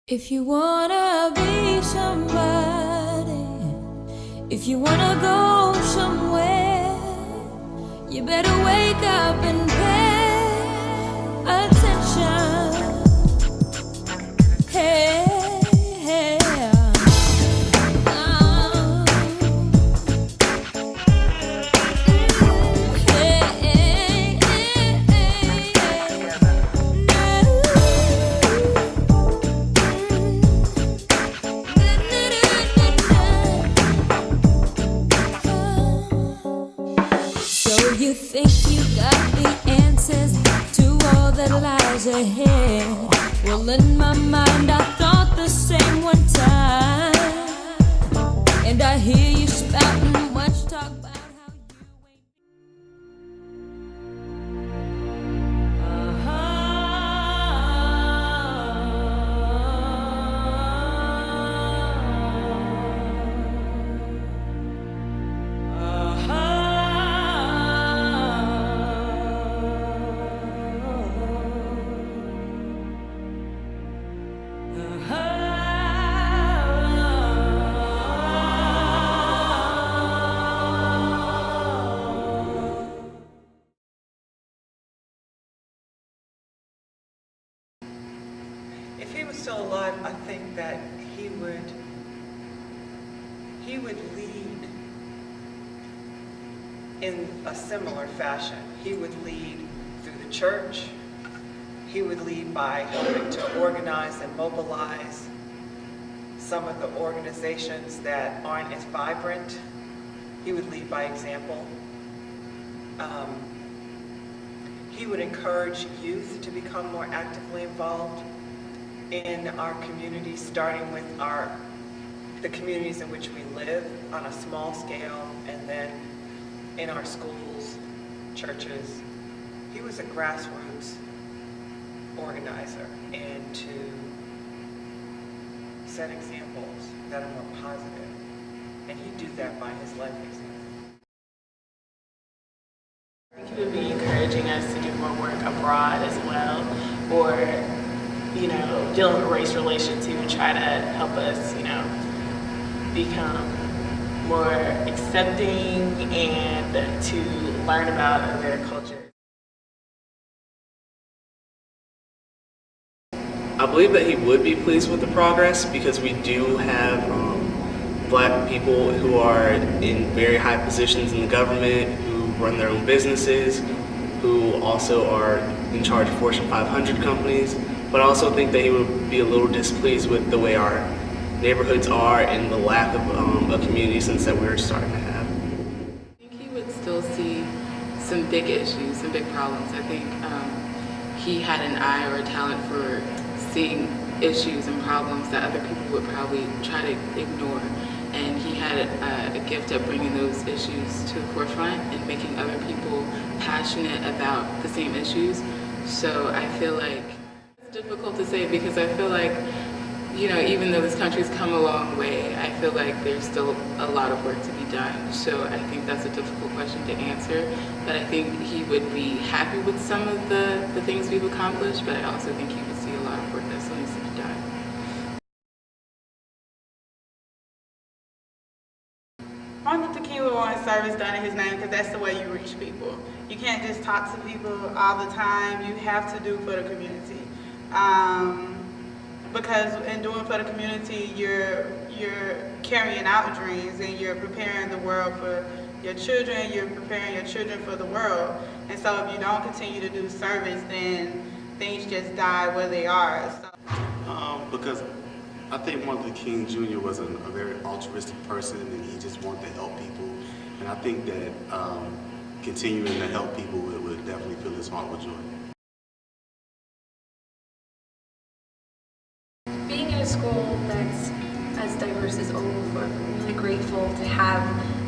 If you wanna be somebody, if you wanna go somewhere, you better wake up and pay attention. Hey, hey. So you think you got the answers to all that lies ahead? Well, in my mind I thought the same one time, and I hear you spouting much talk about how you ain't. If he was still alive, I think that he would lead in a similar fashion. He would lead through the church. He would lead by helping to organize and mobilize some of the organizations that aren't as vibrant. He would lead by example. He would encourage youth to become more actively involved in our communities, starting with the communities in which we live on a small scale, and then in our schools, churches. He was a grassroots organizer, and to set examples that are more positive, and he'd do that by his life example. I think he would be encouraging us to do more work abroad as well, or dealing with race relations. He would try to help us, become more accepting and to learn about other cultures. I believe that he would be pleased with the progress because we do have Black people who are in very high positions in the government, who run their own businesses, who also are in charge of Fortune 500 companies. But I also think that he would be a little displeased with the way our neighborhoods are and the lack of a community sense that we're starting to have. I think he would still see some big issues, some big problems. I think he had an eye or a talent for seeing issues and problems that other people would probably try to ignore. And he had a gift of bringing those issues to the forefront and making other people passionate about the same issues. So I feel like it's difficult to say, because I feel like, even though this country's come a long way, I feel like there's still a lot of work to be done. So I think that's a difficult question to answer. But I think he would be happy with some of the things we've accomplished, but I also think he would see a lot of work that still needs to be done. Martin Luther King would want service done in his name, because that's the way you reach people. You can't just talk to people all the time. You have to do for the community. Because in doing for the community, you're carrying out dreams, and you're preparing the world for your children. You're preparing your children for the world. And so if you don't continue to do service, then things just die where they are. So. Because I think Martin Luther King Jr. was a very altruistic person, and he just wanted to help people. And I think that continuing to help people would definitely fill his heart with joy. Being in a school that's as diverse as Oglethorpe, I'm really grateful to have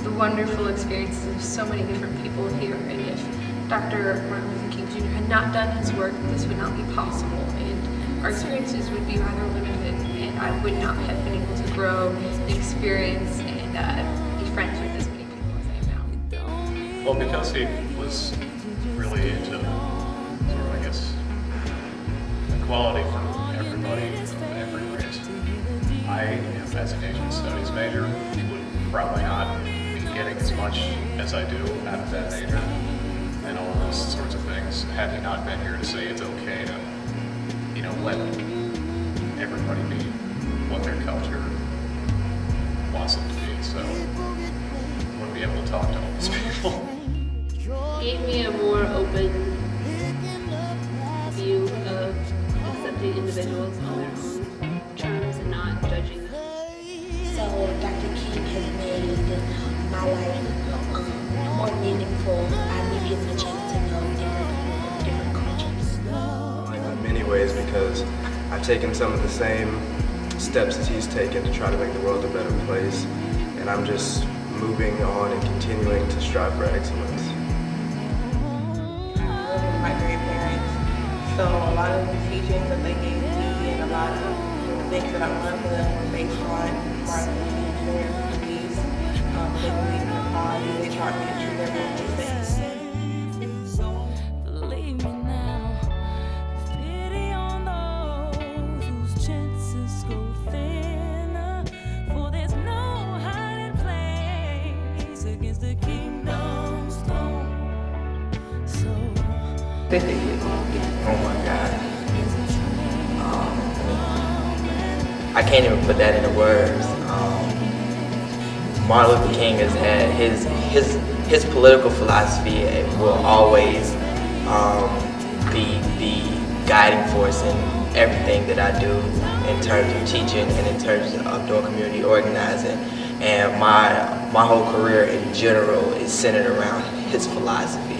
the wonderful experiences of so many different people here. And if Dr. Martin Luther King Jr. had not done his work, this would not be possible. And our experiences would be rather limited, and I would not have been able to grow, experience, and be friends with as many people as I am now. Well, because he was really into, equality for everybody, every race. as an Asian studies major, would probably not be getting as much as I do out of that major and all those sorts of things, had he not been here to say it's okay to, you know, let everybody be what their culture wants them to be. So I wouldn't be able to talk to all these people. Gave me a more open view of accepting individuals on their own terms and not judging them. So Dr. King has made my life more meaningful by me getting a chance to know different people of different cultures. Like in many ways, because I've taken some of the same steps as he's taken to try to make the world a better place, and I'm just moving on and continuing to strive for excellence. My grandparents, so a lot of the teachings that they gave me and a lot of the things that I learned from them were based on Martin Luther King's beliefs. They believe in equality. They taught me to treat everyone the same. Believe me now, pity on those whose chances go thinner, for there's no hiding place against the kingdom's throne. So oh my God. I can't even put that into words. Martin Luther King has had his political philosophy will always be the guiding force in everything that I do in terms of teaching and in terms of doing community organizing. And my whole career in general is centered around his philosophy.